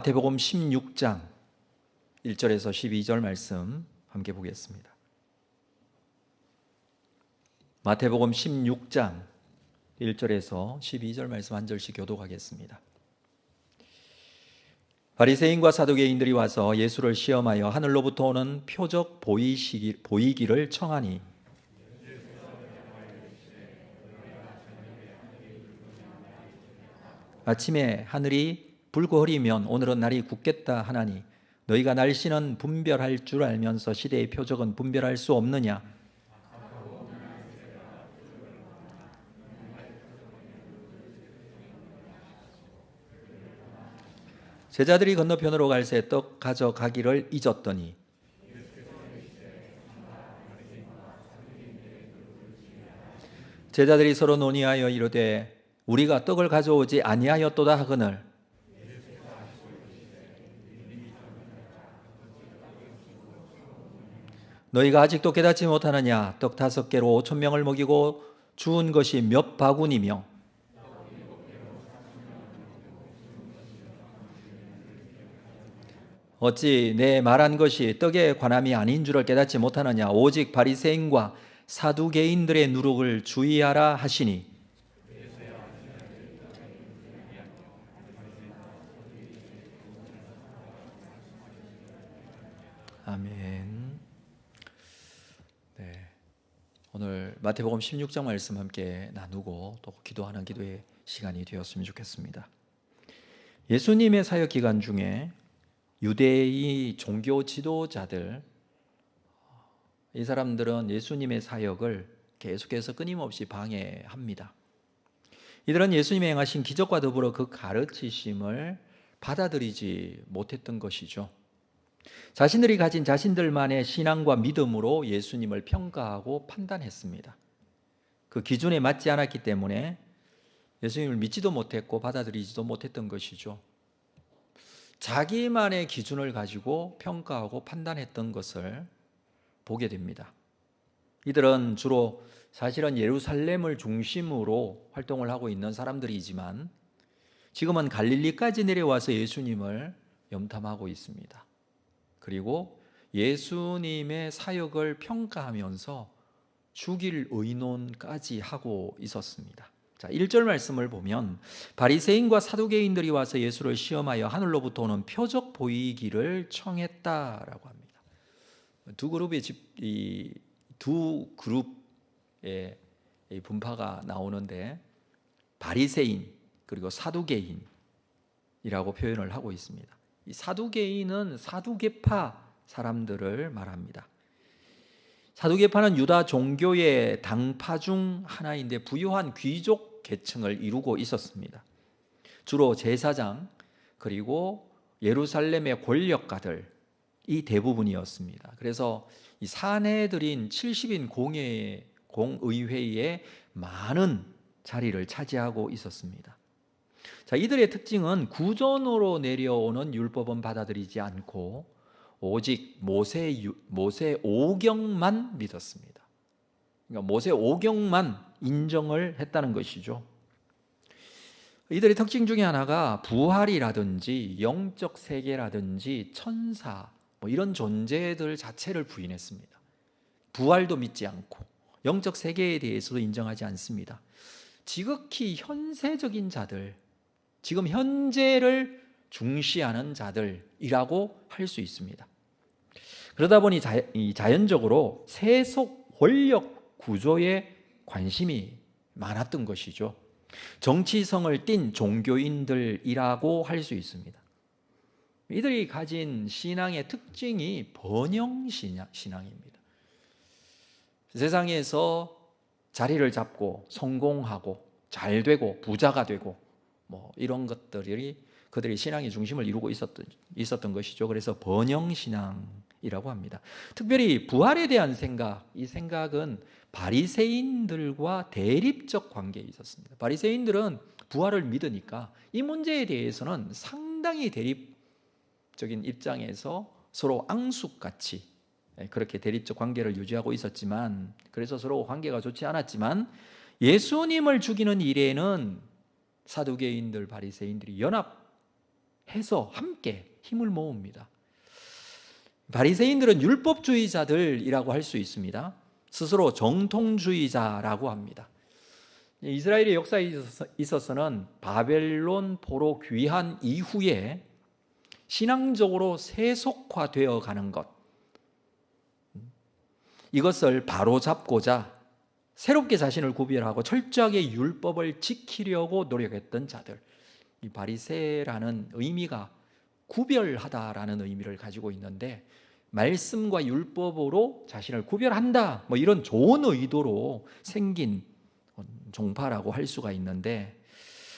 마태복음 16장 1절에서 12절 말씀 함께 보겠습니다. 마태복음 16장 1절에서 12절 말씀 한 절씩 교독하겠습니다. 바리새인과 사두개인들이 와서 예수를 시험하여 하늘로부터 오는 표적 보이기를 청하니 아침에 하늘이 붉고 흐리면 오늘은 날이 굳겠다 하나니 너희가 날씨는 분별할 줄 알면서 시대의 표적은 분별할 수 없느냐? 제자들이 건너편으로 갈새 떡 가져가기를 잊었더니 제자들이 서로 논의하여 이르되 우리가 떡을 가져오지 아니하였도다 하거늘 너희가 아직도 깨닫지 못하느냐? 떡 5개로 5,000명을 먹이고 주운 것이 몇 바구니며 어찌 내 말한 것이 떡에 관함이 아닌 줄을 깨닫지 못하느냐? 오직 바리새인과 사두개인들의 누룩을 주의하라 하시니 아멘. 네, 오늘 마태복음 16장 말씀 함께 나누고 또 기도하는 기도의 시간이 되었으면 좋겠습니다. 예수님의 사역 기간 중에 유대의 종교 지도자들, 이 사람들은 예수님의 사역을 계속해서 끊임없이 방해합니다. 이들은 예수님이 행하신 기적과 더불어 그 가르치심을 받아들이지 못했던 것이죠. 자신들이 가진 자신들만의 신앙과 믿음으로 예수님을 평가하고 판단했습니다. 그 기준에 맞지 않았기 때문에 예수님을 믿지도 못했고 받아들이지도 못했던 것이죠. 자기만의 기준을 가지고 평가하고 판단했던 것을 보게 됩니다. 이들은 주로 사실은 예루살렘을 중심으로 활동을 하고 있는 사람들이지만 지금은 갈릴리까지 내려와서 예수님을 염탐하고 있습니다. 그리고 예수님의 사역을 평가하면서 죽일 의논까지 하고 있었습니다. 자, 1절 말씀을 보면 바리새인과 사두개인들이 와서 예수를 시험하여 하늘로부터 오는 표적 보이기를 청했다라고 합니다. 두 그룹의 분파가 나오는데 바리새인 그리고 사두개인이라고 표현을 하고 있습니다. 이 사두개인은 사두개파 사람들을 말합니다. 사두개파는 유다 종교의 당파 중 하나인데 부유한 귀족 계층을 이루고 있었습니다. 주로 제사장 그리고 예루살렘의 권력가들이 대부분이었습니다. 그래서 이 사내들인 70인 공의회에 많은 자리를 차지하고 있었습니다. 자, 이들의 특징은 구전으로 내려오는 율법은 받아들이지 않고 오직 모세 오경만 믿었습니다. 그러니까 모세 오경만 인정을 했다는 것이죠. 이들의 특징 중에 하나가 부활이라든지 영적 세계라든지 천사 이런 존재들 자체를 부인했습니다. 부활도 믿지 않고 영적 세계에 대해서도 인정하지 않습니다. 지극히 현세적인 자들, 지금 현재를 중시하는 자들이라고 할 수 있습니다. 그러다 보니 자연적으로 세속 권력 구조에 관심이 많았던 것이죠. 정치성을 띤 종교인들이라고 할 수 있습니다. 이들이 가진 신앙의 특징이 번영 신앙입니다. 세상에서 자리를 잡고 성공하고 잘 되고 부자가 되고 이런 것들이 그들의 신앙의 중심을 이루고 있었던 것이죠. 그래서 번영신앙이라고 합니다. 특별히 부활에 대한 생각, 이 생각은 바리새인들과 대립적 관계에 있었습니다. 바리새인들은 부활을 믿으니까 이 문제에 대해서는 상당히 대립적인 입장에서 서로 앙숙같이 그렇게 대립적 관계를 유지하고 있었지만, 그래서 서로 관계가 좋지 않았지만 예수님을 죽이는 일에는 사두개인들, 바리새인들이 연합 해서 함께 힘을 모읍니다. 바리새인들은 율법주의자들이라고 할 수 있습니다. 스스로 정통주의자라고 합니다. 이스라엘의 역사에 있어서는 바벨론 포로 귀환 이후에 신앙적으로 세속화되어 가는 것, 이것을 바로잡고자 새롭게 자신을 구별하고 철저하게 율법을 지키려고 노력했던 자들, 이 바리새라는 의미가 구별하다라는 의미를 가지고 있는데, 말씀과 율법으로 자신을 구별한다, 뭐 이런 좋은 의도로 생긴 종파라고 할 수가 있는데,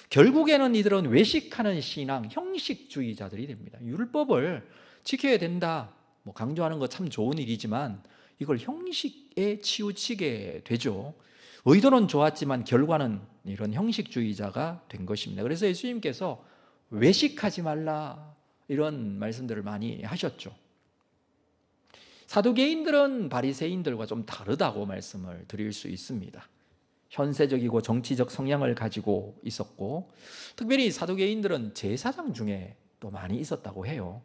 결국에는 이들은 외식하는 신앙, 형식주의자들이 됩니다. 율법을 지켜야 된다, 뭐 강조하는 거 참 좋은 일이지만 이걸 형식에 치우치게 되죠. 의도는 좋았지만 결과는 이런 형식주의자가 된 것입니다. 그래서 예수님께서 외식하지 말라, 이런 말씀들을 많이 하셨죠. 사두개인들은 바리새인들과 좀 다르다고 말씀을 드릴 수 있습니다. 현세적이고 정치적 성향을 가지고 있었고, 특별히 사두개인들은 제사장 중에 또 많이 있었다고 해요.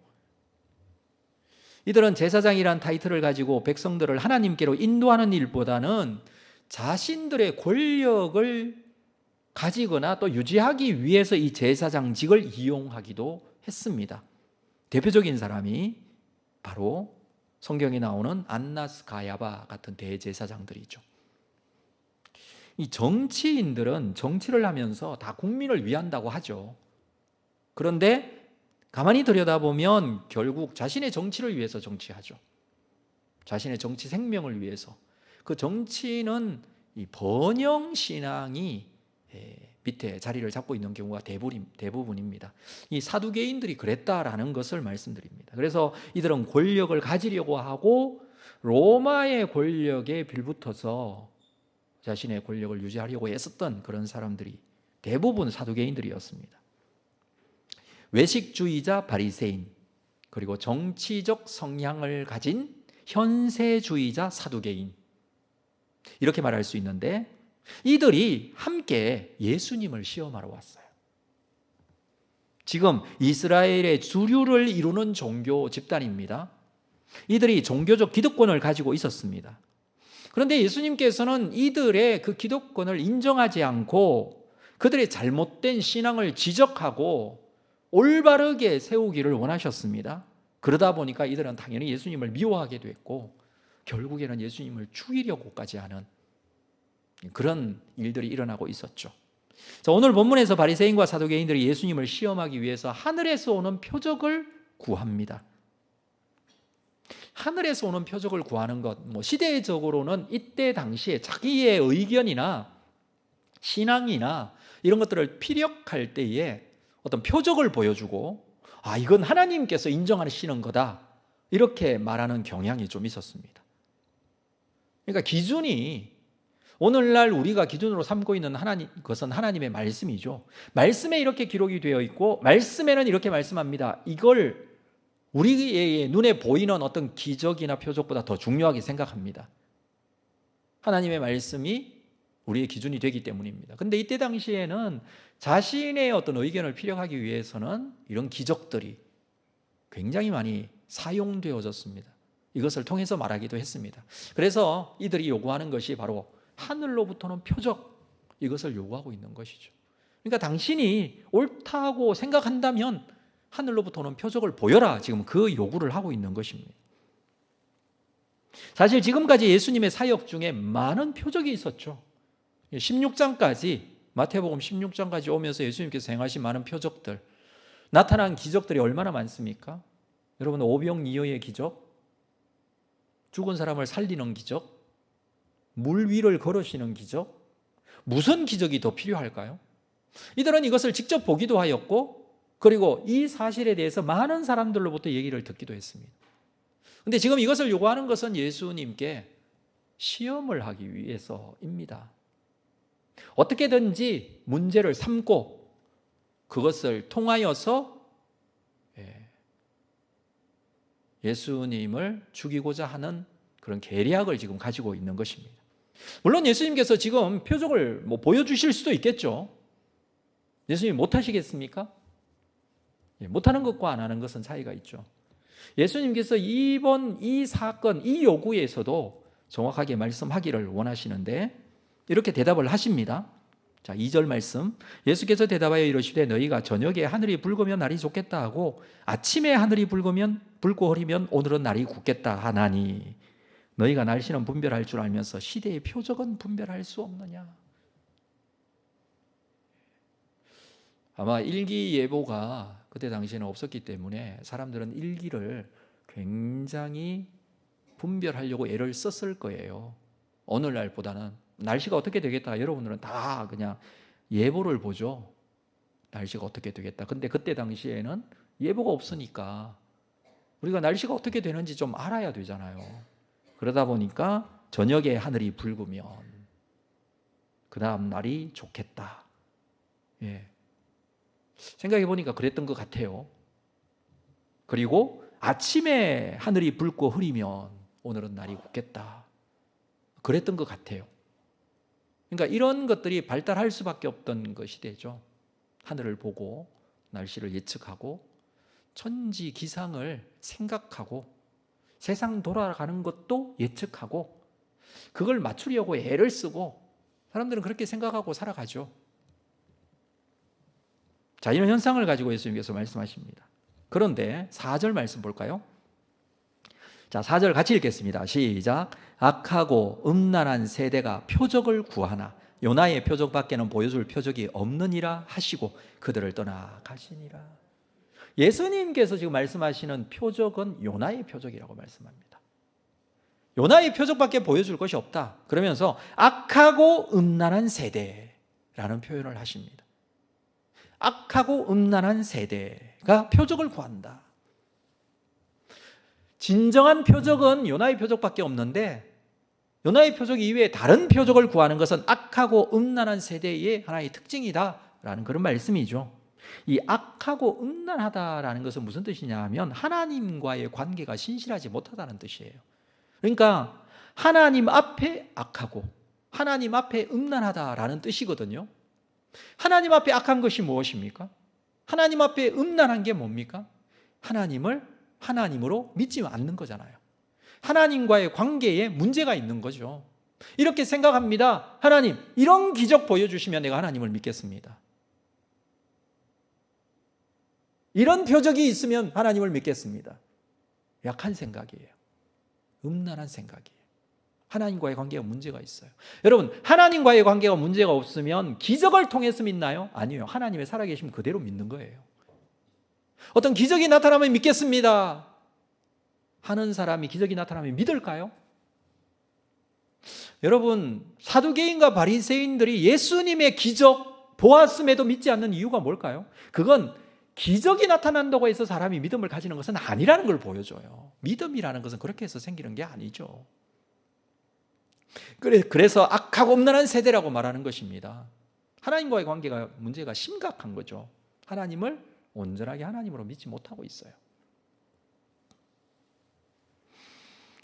이들은 제사장이란 타이틀을 가지고 백성들을 하나님께로 인도하는 일보다는 자신들의 권력을 가지거나 또 유지하기 위해서 이 제사장직을 이용하기도 했습니다. 대표적인 사람이 바로 성경에 나오는 안나스 가야바 같은 대제사장들이죠. 이 정치인들은 정치를 하면서 다 국민을 위한다고 하죠. 그런데 가만히 들여다보면 결국 자신의 정치를 위해서 정치하죠. 자신의 정치 생명을 위해서. 그 정치는 이 번영 신앙이 밑에 자리를 잡고 있는 경우가 대부분입니다. 이 사두개인들이 그랬다라는 것을 말씀드립니다. 그래서 이들은 권력을 가지려고 하고 로마의 권력에 빌붙어서 자신의 권력을 유지하려고 애썼던 그런 사람들이 대부분 사두개인들이었습니다. 외식주의자 바리새인, 그리고 정치적 성향을 가진 현세주의자 사두개인, 이렇게 말할 수 있는데, 이들이 함께 예수님을 시험하러 왔어요. 지금 이스라엘의 주류를 이루는 종교 집단입니다. 이들이 종교적 기득권을 가지고 있었습니다. 그런데 예수님께서는 이들의 그 기득권을 인정하지 않고 그들의 잘못된 신앙을 지적하고 올바르게 세우기를 원하셨습니다. 그러다 보니까 이들은 당연히 예수님을 미워하게 됐고 결국에는 예수님을 죽이려고까지 하는 그런 일들이 일어나고 있었죠. 자, 오늘 본문에서 바리새인과 사두개인들이 예수님을 시험하기 위해서 하늘에서 오는 표적을 구합니다. 하늘에서 오는 표적을 구하는 것, 시대적으로는 이때 당시에 자기의 의견이나 신앙이나 이런 것들을 피력할 때에 어떤 표적을 보여주고, 이건 하나님께서 인정하시는 거다, 이렇게 말하는 경향이 좀 있었습니다. 그러니까 기준이, 오늘날 우리가 기준으로 삼고 있는 것은 하나님의 말씀이죠. 말씀에 이렇게 기록이 되어 있고 말씀에는 이렇게 말씀합니다. 이걸 우리의 눈에 보이는 어떤 기적이나 표적보다 더 중요하게 생각합니다. 하나님의 말씀이 우리의 기준이 되기 때문입니다. 그런데 이때 당시에는 자신의 어떤 의견을 피력하기 위해서는 이런 기적들이 굉장히 많이 사용되어졌습니다. 이것을 통해서 말하기도 했습니다. 그래서 이들이 요구하는 것이 바로 하늘로부터는 표적, 이것을 요구하고 있는 것이죠. 그러니까 당신이 옳다고 생각한다면 하늘로부터는 표적을 보여라, 지금 그 요구를 하고 있는 것입니다. 사실 지금까지 예수님의 사역 중에 많은 표적이 있었죠. 16장까지, 마태복음 16장까지 오면서 예수님께서 행하신 많은 표적들, 나타난 기적들이 얼마나 많습니까? 여러분, 오병이어의 기적, 죽은 사람을 살리는 기적, 물 위를 걸으시는 기적, 무슨 기적이 더 필요할까요? 이들은 이것을 직접 보기도 하였고, 그리고 이 사실에 대해서 많은 사람들로부터 얘기를 듣기도 했습니다. 그런데 지금 이것을 요구하는 것은 예수님께 시험을 하기 위해서입니다. 어떻게든지 문제를 삼고 그것을 통하여서 예수님을 죽이고자 하는 그런 계략을 지금 가지고 있는 것입니다. 물론 예수님께서 지금 표적을 보여주실 수도 있겠죠. 예수님 못 하시겠습니까? 못하는 것과 안 하는 것은 차이가 있죠. 예수님께서 이번 이 사건, 이 요구에서도 정확하게 말씀하기를 원하시는데 이렇게 대답을 하십니다. 자, 2절 말씀. 예수께서 대답하여 이르시되 너희가 저녁에 하늘이 붉으면 날이 좋겠다 하고 아침에 하늘이 붉고 흐리면 오늘은 날이 굳겠다 하나니 너희가 날씨는 분별할 줄 알면서 시대의 표적은 분별할 수 없느냐. 아마 일기예보가 그때 당시에는 없었기 때문에 사람들은 일기를 굉장히 분별하려고 애를 썼을 거예요. 오늘날보다는 날씨가 어떻게 되겠다. 여러분들은 다 그냥 예보를 보죠. 날씨가 어떻게 되겠다. 근데 그때 당시에는 예보가 없으니까 우리가 날씨가 어떻게 되는지 좀 알아야 되잖아요. 그러다 보니까 저녁에 하늘이 붉으면 그 다음 날이 좋겠다. 생각해 보니까 그랬던 것 같아요. 그리고 아침에 하늘이 붉고 흐리면 오늘은 날이 굳겠다. 그랬던 것 같아요. 그러니까 이런 것들이 발달할 수밖에 없던 것이 되죠. 하늘을 보고 날씨를 예측하고 천지 기상을 생각하고 세상 돌아가는 것도 예측하고 그걸 맞추려고 애를 쓰고 사람들은 그렇게 생각하고 살아가죠. 자, 이런 현상을 가지고 예수님께서 말씀하십니다. 그런데 4절 말씀 볼까요? 자, 4절 같이 읽겠습니다. 시작. 악하고 음란한 세대가 표적을 구하나 요나의 표적밖에는 보여줄 표적이 없느니라 하시고 그들을 떠나 가시니라. 예수님께서 지금 말씀하시는 표적은 요나의 표적이라고 말씀합니다. 요나의 표적밖에 보여줄 것이 없다. 그러면서 악하고 음란한 세대라는 표현을 하십니다. 악하고 음란한 세대가 표적을 구한다. 진정한 표적은 요나의 표적밖에 없는데 요나의 표적 이외에 다른 표적을 구하는 것은 악하고 음란한 세대의 하나의 특징이다라는 그런 말씀이죠. 이 악하고 음란하다라는 것은 무슨 뜻이냐 하면 하나님과의 관계가 신실하지 못하다는 뜻이에요. 그러니까 하나님 앞에 악하고 하나님 앞에 음란하다라는 뜻이거든요. 하나님 앞에 악한 것이 무엇입니까? 하나님 앞에 음란한 게 뭡니까? 하나님을 하나님으로 믿지 않는 거잖아요. 하나님과의 관계에 문제가 있는 거죠. 이렇게 생각합니다. 하나님, 이런 기적 보여주시면 내가 하나님을 믿겠습니다. 이런 표적이 있으면 하나님을 믿겠습니다. 약한 생각이에요. 음란한 생각이에요. 하나님과의 관계가 문제가 있어요. 여러분, 하나님과의 관계가 문제가 없으면 기적을 통해서 믿나요? 아니요. 하나님의 살아계심 그대로 믿는 거예요. 어떤 기적이 나타나면 믿겠습니다 하는 사람이 기적이 나타나면 믿을까요? 여러분, 사두개인과 바리새인들이 예수님의 기적 보았음에도 믿지 않는 이유가 뭘까요? 그건 기적이 나타난다고 해서 사람이 믿음을 가지는 것은 아니라는 걸 보여줘요. 믿음이라는 것은 그렇게 해서 생기는 게 아니죠. 그래서 악하고 음란한 세대라고 말하는 것입니다. 하나님과의 관계가 문제가 심각한 거죠. 하나님을 온전하게 하나님으로 믿지 못하고 있어요.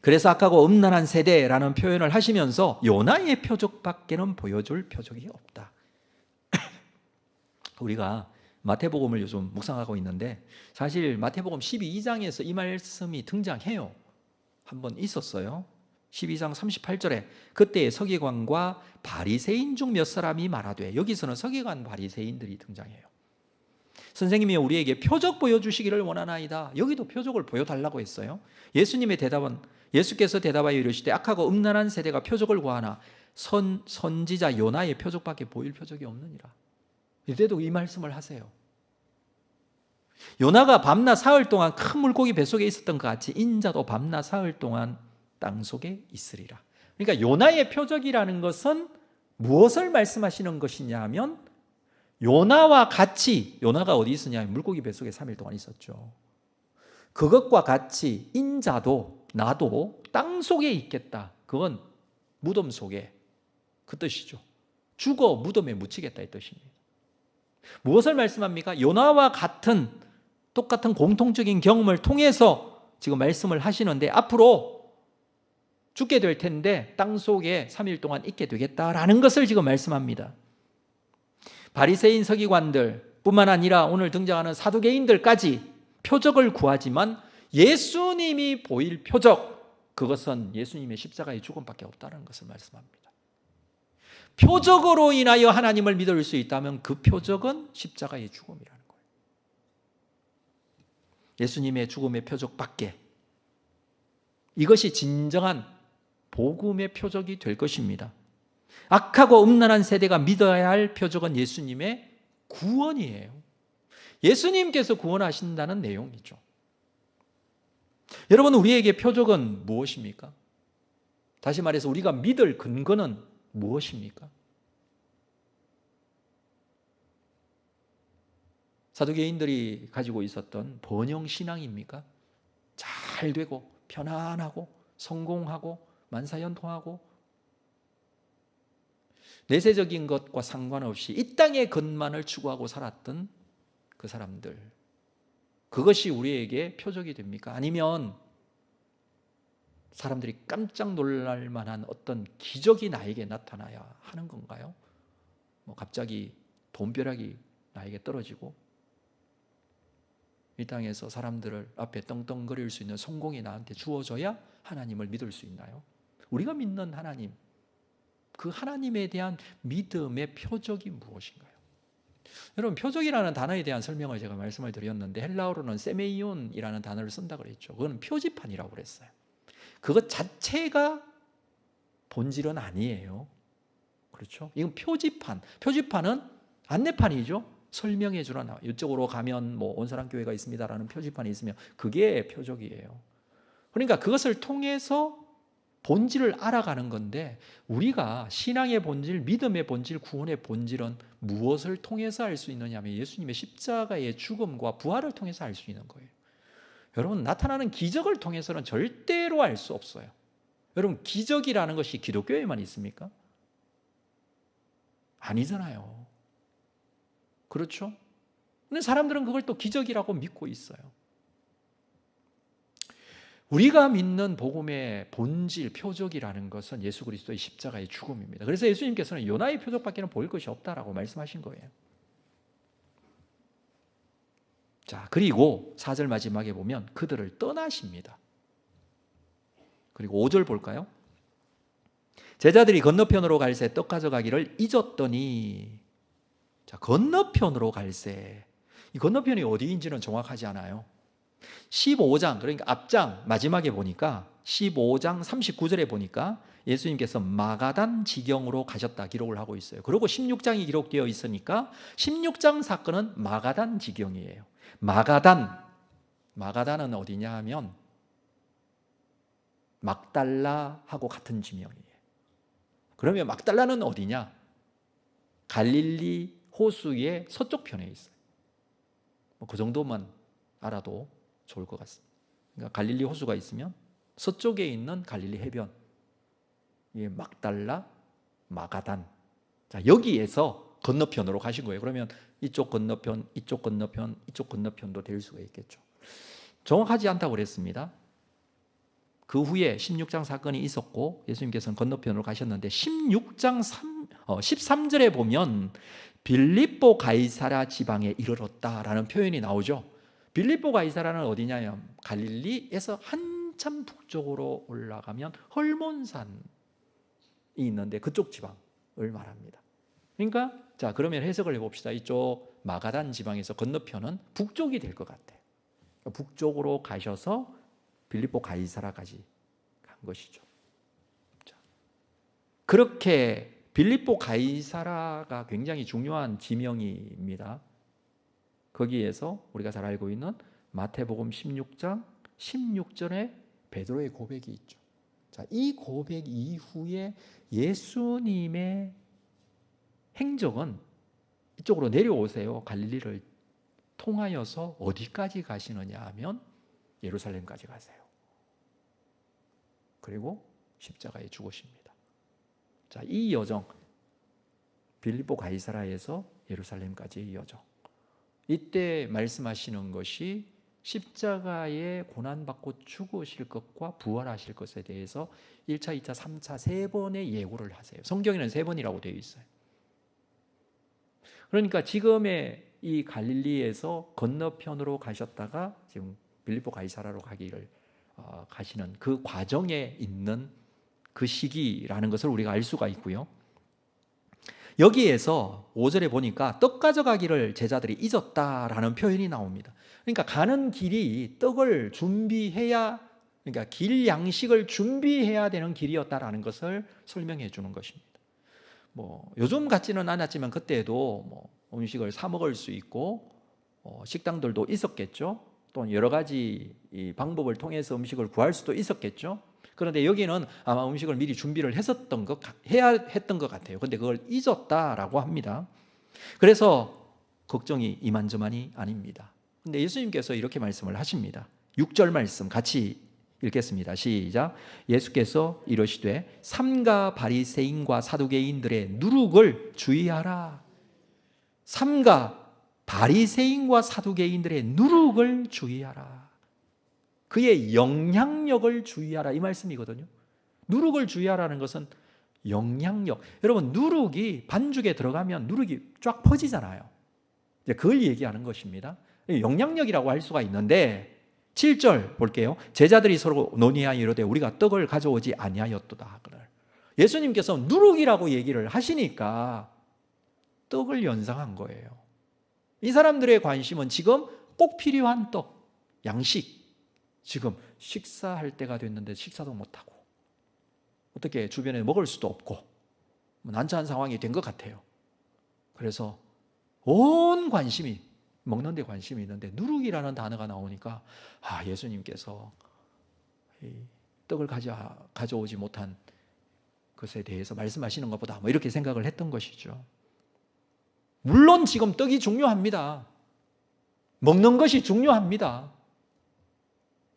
그래서 악하고 음란한 세대라는 표현을 하시면서 요나의 표적밖에는 보여줄 표적이 없다. 우리가 마태복음을 요즘 묵상하고 있는데 사실 마태복음 12장에서 이 말씀이 등장해요. 한번 있었어요. 12장 38절에 그때 서기관과 바리새인 중 몇 사람이 말하되, 여기서는 서기관 바리새인들이 등장해요. 선생님이 우리에게 표적 보여주시기를 원하나이다. 여기도 표적을 보여달라고 했어요. 예수께서 대답하여 이르시되 악하고 음란한 세대가 표적을 구하나 선지자 요나의 표적밖에 보일 표적이 없느니라. 이때도 이 말씀을 하세요. 요나가 밤낮 사흘 동안 큰 물고기 뱃속에 있었던 것 같이 인자도 밤낮 사흘 동안 땅속에 있으리라. 그러니까 요나의 표적이라는 것은 무엇을 말씀하시는 것이냐 하면 요나와 같이, 요나가 어디 있었냐, 물고기 뱃속에 3일 동안 있었죠. 그것과 같이 인자도 나도 땅속에 있겠다. 그건 무덤 속에, 그 뜻이죠. 죽어 무덤에 묻히겠다 이 뜻입니다. 무엇을 말씀합니까? 요나와 같은 똑같은 공통적인 경험을 통해서 지금 말씀을 하시는데 앞으로 죽게 될 텐데 땅속에 3일 동안 있게 되겠다라는 것을 지금 말씀합니다. 바리새인 서기관들, 뿐만 아니라 오늘 등장하는 사두개인들까지 표적을 구하지만 예수님이 보일 표적, 그것은 예수님의 십자가의 죽음밖에 없다는 것을 말씀합니다. 표적으로 인하여 하나님을 믿을 수 있다면 그 표적은 십자가의 죽음이라는 거예요. 예수님의 죽음의 표적밖에, 이것이 진정한 복음의 표적이 될 것입니다. 악하고 음란한 세대가 믿어야 할 표적은 예수님의 구원이에요. 예수님께서 구원하신다는 내용이죠. 여러분, 우리에게 표적은 무엇입니까? 다시 말해서 우리가 믿을 근거는 무엇입니까? 사두개인들이 가지고 있었던 번영 신앙입니까? 잘 되고 편안하고 성공하고 만사형통하고 내세적인 것과 상관없이 이 땅의 것만을 추구하고 살았던 그 사람들, 그것이 우리에게 표적이 됩니까? 아니면 사람들이 깜짝 놀랄 만한 어떤 기적이 나에게 나타나야 하는 건가요? 갑자기 돈벼락이 나에게 떨어지고 이 땅에서 사람들을 앞에 떵떵거릴 수 있는 성공이 나한테 주어져야 하나님을 믿을 수 있나요? 우리가 믿는 하나님, 그 하나님에 대한 믿음의 표적이 무엇인가요? 여러분, 표적이라는 단어에 대한 설명을 제가 말씀을 드렸는데 헬라어로는 세메이온이라는 단어를 쓴다고 그랬죠. 그건 표지판이라고 그랬어요. 그것 자체가 본질은 아니에요. 그렇죠? 이건 표지판. 표지판은 안내판이죠. 설명해 주라. 이쪽으로 가면 온사랑교회가 있습니다라는 표지판이 있으면 그게 표적이에요. 그러니까 그것을 통해서 본질을 알아가는 건데, 우리가 신앙의 본질, 믿음의 본질, 구원의 본질은 무엇을 통해서 알 수 있느냐 하면 예수님의 십자가의 죽음과 부활을 통해서 알 수 있는 거예요. 여러분, 나타나는 기적을 통해서는 절대로 알 수 없어요. 여러분, 기적이라는 것이 기독교에만 있습니까? 아니잖아요. 그렇죠? 근데 사람들은 그걸 또 기적이라고 믿고 있어요. 우리가 믿는 복음의 본질, 표적이라는 것은 예수 그리스도의 십자가의 죽음입니다. 그래서 예수님께서는 요나의 표적밖에는 보일 것이 없다라고 말씀하신 거예요. 자, 그리고 4절 마지막에 보면 그들을 떠나십니다. 그리고 5절 볼까요? 제자들이 건너편으로 갈새 떡 가져가기를 잊었더니, 자, 건너편으로 갈새, 이 건너편이 어디인지는 정확하지 않아요. 15장, 그러니까 앞장 마지막에 보니까 15장 39절에 보니까 예수님께서 마가단 지경으로 가셨다 기록을 하고 있어요. 그리고 16장이 기록되어 있으니까 16장 사건은 마가단 지경이에요. 마가단은 어디냐 하면 막달라하고 같은 지명이에요. 그러면 막달라는 어디냐? 갈릴리 호수의 서쪽 편에 있어요. 그 정도만 알아도 좋을 것 같습니다. 그러니까 갈릴리 호수가 있으면 서쪽에 있는 갈릴리 해변, 이게 막달라, 마가단. 자, 여기에서 건너편으로 가신 거예요. 그러면 이쪽 건너편, 이쪽 건너편, 이쪽 건너편도 될 수가 있겠죠. 정확하지 않다고 그랬습니다. 그 후에 16장 사건이 있었고 예수님께서는 건너편으로 가셨는데 16장 13절에 보면 빌립보 가이사랴 지방에 이르렀다라는 표현이 나오죠. 빌립보 가이사랴는 어디냐면 갈릴리에서 한참 북쪽으로 올라가면 헐몬산이 있는데 그쪽 지방을 말합니다. 그러니까 자, 그러면 해석을 해봅시다. 이쪽 마가단 지방에서 건너편은 북쪽이 될 것 같아요. 북쪽으로 가셔서 빌립보 가이사랴까지 간 것이죠. 자, 그렇게 빌립보 가이사랴가 굉장히 중요한 지명입니다. 거기에서 우리가 잘 알고 있는 마태복음 16장 16절에 베드로의 고백이 있죠. 자, 이 고백 이후에 예수님의 행적은 이쪽으로 내려오세요. 갈릴리를 통하여서 어디까지 가시느냐 하면 예루살렘까지 가세요. 그리고 십자가에 죽으십니다. 자, 이 여정, 빌립보 가이사랴에서 예루살렘까지의 여정, 이때 말씀하시는 것이 십자가에 고난받고 죽으실 것과 부활하실 것에 대해서 1차, 2차, 3차 3번의 예고를 하세요. 성경에는 3번이라고 되어 있어요. 그러니까 지금의 이 갈릴리에서 건너편으로 가셨다가 지금 빌립보 가이사라로 가시는 그 과정에 있는 그 시기라는 것을 우리가 알 수가 있고요. 여기에서 5절에 보니까 떡 가져가기를 제자들이 잊었다라는 표현이 나옵니다. 그러니까 가는 길이 떡을 준비해야, 그러니까 길 양식을 준비해야 되는 길이었다라는 것을 설명해 주는 것입니다. 요즘 같지는 않았지만 그때도 음식을 사 먹을 수 있고 식당들도 있었겠죠. 또 여러 가지 이 방법을 통해서 음식을 구할 수도 있었겠죠. 그런데 여기는 아마 음식을 미리 준비를 해야 했던 것 같아요. 근데 그걸 잊었다라고 합니다. 그래서 걱정이 이만저만이 아닙니다. 근데 예수님께서 이렇게 말씀을 하십니다. 6절 말씀 같이 읽겠습니다. 시작. 예수께서 이러시되 삼가 바리새인과 사두개인들의 누룩을 주의하라. 삼가 바리새인과 사두개인들의 누룩을 주의하라. 그의 영향력을 주의하라, 이 말씀이거든요. 누룩을 주의하라는 것은 영향력. 여러분, 누룩이 반죽에 들어가면 누룩이 쫙 퍼지잖아요. 이제 그걸 얘기하는 것입니다. 영향력이라고 할 수가 있는데 7절 볼게요. 제자들이 서로 논의하여 이르되 우리가 떡을 가져오지 아니하였도다. 예수님께서 누룩이라고 얘기를 하시니까 떡을 연상한 거예요. 이 사람들의 관심은 지금 꼭 필요한 떡, 양식. 지금 식사할 때가 됐는데 식사도 못하고 어떻게 주변에 먹을 수도 없고 난처한 상황이 된 것 같아요. 그래서 온 관심이 먹는 데 관심이 있는데 누룩이라는 단어가 나오니까 예수님께서 떡을 가져오지 못한 것에 대해서 말씀하시는 것보다 이렇게 생각을 했던 것이죠. 물론 지금 떡이 중요합니다. 먹는 것이 중요합니다.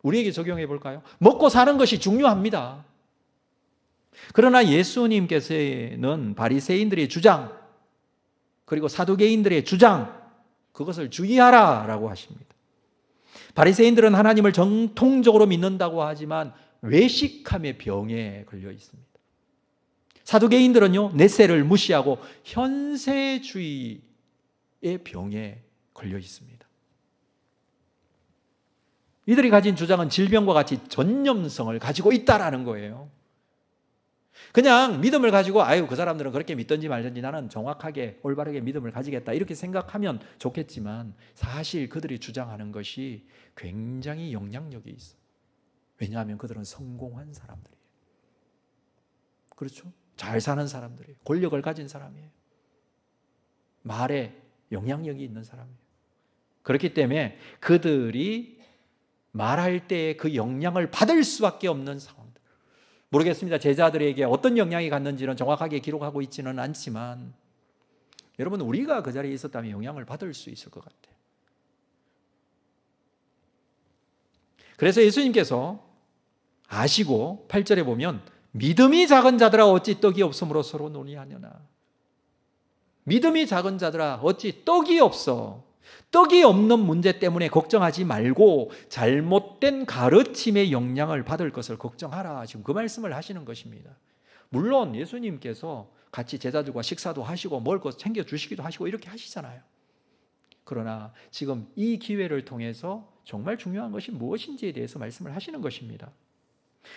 우리에게 적용해 볼까요? 먹고 사는 것이 중요합니다. 그러나 예수님께서는 바리새인들의 주장 그리고 사두개인들의 주장 그것을 주의하라라고 하십니다. 바리새인들은 하나님을 정통적으로 믿는다고 하지만 외식함의 병에 걸려 있습니다. 사두개인들은요, 넷세를 무시하고 현세주의의 병에 걸려 있습니다. 이들이 가진 주장은 질병과 같이 전염성을 가지고 있다라는 거예요. 그냥 믿음을 가지고 그 사람들은 그렇게 믿든지 말든지 나는 정확하게 올바르게 믿음을 가지겠다 이렇게 생각하면 좋겠지만 사실 그들이 주장하는 것이 굉장히 영향력이 있어요. 왜냐하면 그들은 성공한 사람들이에요. 그렇죠? 잘 사는 사람들이에요. 권력을 가진 사람이에요. 말에 영향력이 있는 사람이에요. 그렇기 때문에 그들이 말할 때 그 영향을 받을 수밖에 없는 상황들. 모르겠습니다. 제자들에게 어떤 영향이 갔는지는 정확하게 기록하고 있지는 않지만 여러분, 우리가 그 자리에 있었다면 영향을 받을 수 있을 것 같아요. 그래서 예수님께서 아시고 8절에 보면 믿음이 작은 자들아 어찌 떡이 없음으로 서로 논의하느냐. 믿음이 작은 자들아 어찌 떡이 없어. 떡이 없는 문제 때문에 걱정하지 말고 잘못된 가르침의 영향을 받을 것을 걱정하라. 지금 그 말씀을 하시는 것입니다. 물론 예수님께서 같이 제자들과 식사도 하시고 먹을 것 챙겨주시기도 하시고 이렇게 하시잖아요. 그러나 지금 이 기회를 통해서 정말 중요한 것이 무엇인지에 대해서 말씀을 하시는 것입니다.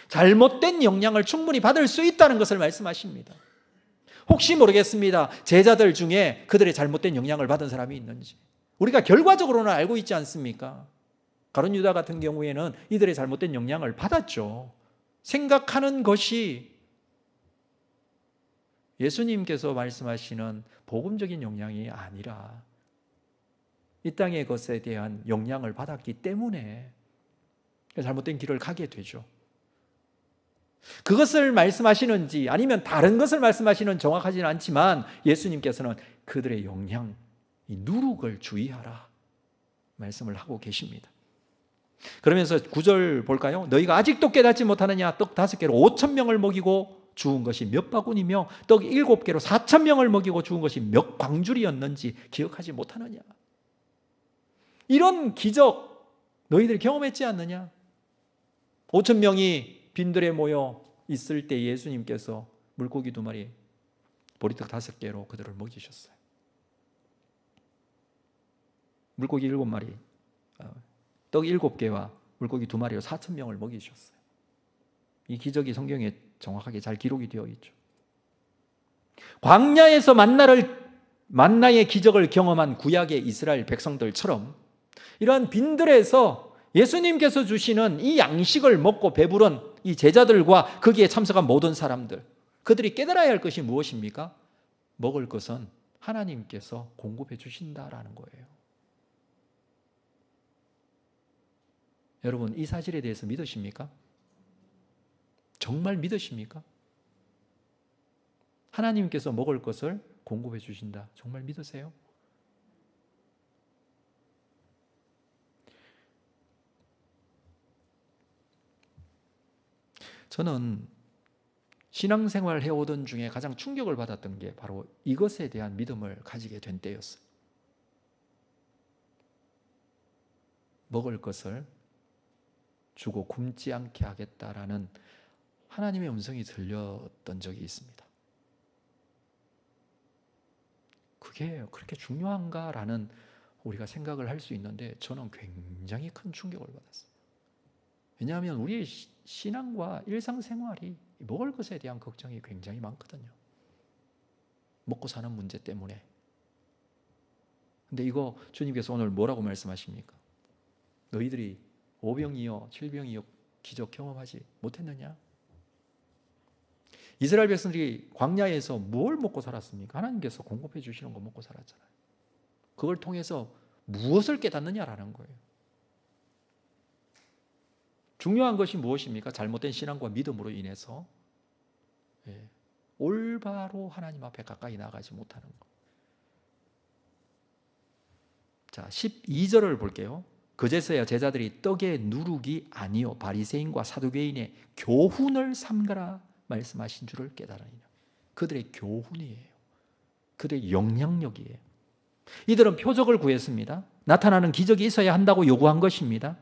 잘못된 영향을 충분히 받을 수 있다는 것을 말씀하십니다. 혹시 모르겠습니다. 제자들 중에 그들의 잘못된 영향을 받은 사람이 있는지. 우리가 결과적으로는 알고 있지 않습니까? 가룟 유다 같은 경우에는 이들의 잘못된 영향을 받았죠. 생각하는 것이 예수님께서 말씀하시는 복음적인 영향이 아니라 이 땅의 것에 대한 영향을 받았기 때문에 잘못된 길을 가게 되죠. 그것을 말씀하시는지 아니면 다른 것을 말씀하시는 정확하지는 않지만 예수님께서는 그들의 영향, 이 누룩을 주의하라 말씀을 하고 계십니다. 그러면서 9절 볼까요? 너희가 아직도 깨닫지 못하느냐? 떡 5개로 5,000명을 먹이고 주운 것이 몇 바구니며 떡 7개로 4,000명을 먹이고 주운 것이 몇 광줄이었는지 기억하지 못하느냐? 이런 기적 너희들이 경험했지 않느냐? 5,000명이 빈들에 모여 있을 때 예수님께서 물고기 2마리, 보리떡 5개로 그들을 먹이셨어요. 물고기 7마리, 떡 7개와 물고기 2마리로 4,000명을 먹이셨어요. 이 기적이 성경에 정확하게 잘 기록이 되어 있죠. 광야에서 만나의 기적을 경험한 구약의 이스라엘 백성들처럼 이러한 빈들에서 예수님께서 주시는 이 양식을 먹고 배부른 이 제자들과 거기에 참석한 모든 사람들, 그들이 깨달아야 할 것이 무엇입니까? 먹을 것은 하나님께서 공급해 주신다라는 거예요. 여러분, 이 사실에 대해서 믿으십니까? 정말 믿으십니까? 하나님께서 먹을 것을 공급해 주신다. 정말 믿으세요? 저는 신앙생활 해오던 중에 가장 충격을 받았던 게 바로 이것에 대한 믿음을 가지게 된 때였어요. 먹을 것을 주고 굶지 않게 하겠다라는 하나님의 음성이 들렸던 적이 있습니다. 그게 그렇게 중요한가라는 우리가 생각을 할 수 있는데 저는 굉장히 큰 충격을 받았어요. 왜냐하면 우리의 신앙과 일상생활이 먹을 것에 대한 걱정이 굉장히 많거든요. 먹고 사는 문제 때문에. 근데 이거 주님께서 오늘 뭐라고 말씀하십니까? 너희들이 5병이요 7병이요 기적 경험하지 못했느냐? 이스라엘 백성들이 광야에서 뭘 먹고 살았습니까? 하나님께서 공급해 주시는 거 먹고 살았잖아요. 그걸 통해서 무엇을 깨닫느냐라는 거예요. 중요한 것이 무엇입니까? 잘못된 신앙과 믿음으로 인해서 올바로 하나님 앞에 가까이 나가지 못하는 것. 자, 12절을 볼게요. 그제서야 제자들이 떡의 누룩이 아니요 바리새인과 사두개인의 교훈을 삼가라 말씀하신 줄을 깨달으니라. 그들의 교훈이에요. 그들의 영향력이에요. 이들은 표적을 구했습니다. 나타나는 기적이 있어야 한다고 요구한 것입니다.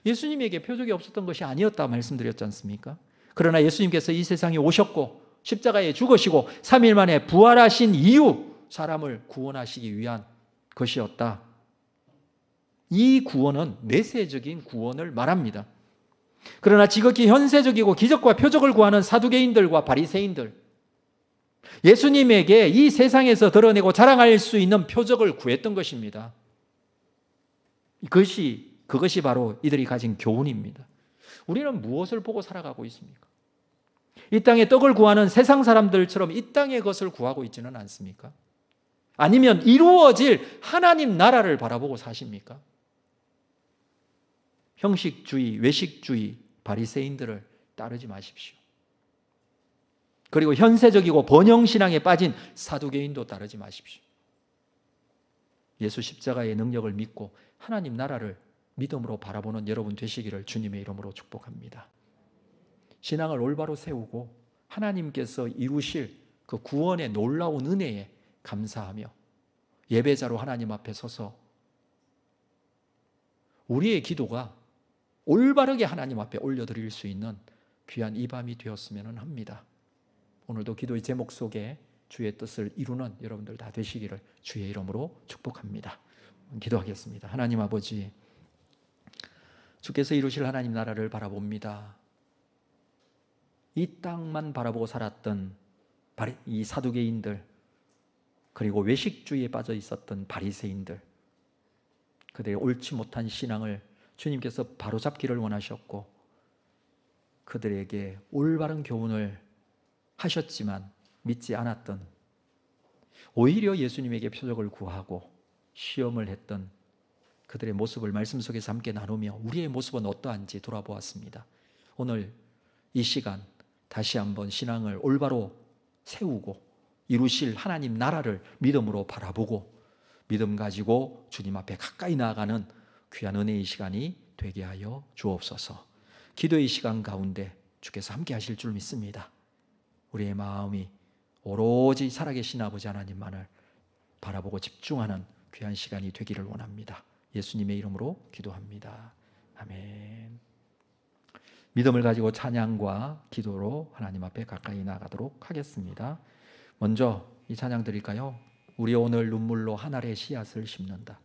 예수님에게 표적이 없었던 것이 아니었다 말씀드렸지 않습니까? 그러나 예수님께서 이 세상에 오셨고 십자가에 죽으시고 3일 만에 부활하신 이유, 사람을 구원하시기 위한 것이었다. 이 구원은 내세적인 구원을 말합니다. 그러나 지극히 현세적이고 기적과 표적을 구하는 사두개인들과 바리새인들, 예수님에게 이 세상에서 드러내고 자랑할 수 있는 표적을 구했던 것입니다. 그것이 바로 이들이 가진 교훈입니다. 우리는 무엇을 보고 살아가고 있습니까? 이 땅에 떡을 구하는 세상 사람들처럼 이 땅의 것을 구하고 있지는 않습니까? 아니면 이루어질 하나님 나라를 바라보고 사십니까? 형식주의, 외식주의, 바리새인들을 따르지 마십시오. 그리고 현세적이고 번영신앙에 빠진 사두개인도 따르지 마십시오. 예수 십자가의 능력을 믿고 하나님 나라를 믿음으로 바라보는 여러분 되시기를 주님의 이름으로 축복합니다. 신앙을 올바로 세우고 하나님께서 이루실 그 구원의 놀라운 은혜에 감사하며 예배자로 하나님 앞에 서서 우리의 기도가 올바르게 하나님 앞에 올려드릴 수 있는 귀한 이 밤이 되었으면 합니다. 오늘도 기도의 제목 속에 주의 뜻을 이루는 여러분들 다 되시기를 주의 이름으로 축복합니다. 기도하겠습니다. 하나님 아버지, 주께서 이루실 하나님 나라를 바라봅니다. 이 땅만 바라보고 살았던 이 사두개인들, 그리고 외식주의에 빠져 있었던 바리새인들, 그들의 옳지 못한 신앙을 주님께서 바로잡기를 원하셨고 그들에게 올바른 교훈을 하셨지만 믿지 않았던, 오히려 예수님에게 표적을 구하고 시험을 했던 그들의 모습을 말씀 속에서 함께 나누며 우리의 모습은 어떠한지 돌아보았습니다. 오늘 이 시간 다시 한번 신앙을 올바로 세우고 이루실 하나님 나라를 믿음으로 바라보고 믿음 가지고 주님 앞에 가까이 나아가는 귀한 은혜의 시간이 되게 하여 주옵소서. 기도의 시간 가운데 주께서 함께 하실 줄 믿습니다. 우리의 마음이 오로지 살아계신 아버지 하나님만을 바라보고 집중하는 귀한 시간이 되기를 원합니다. 예수님의 이름으로 기도합니다. 아멘. 믿음을 가지고 찬양과 기도로 하나님 앞에 가까이 나가도록 하겠습니다. 먼저 이 찬양 드릴까요? 우리 오늘 눈물로 한 알의 씨앗을 심는다.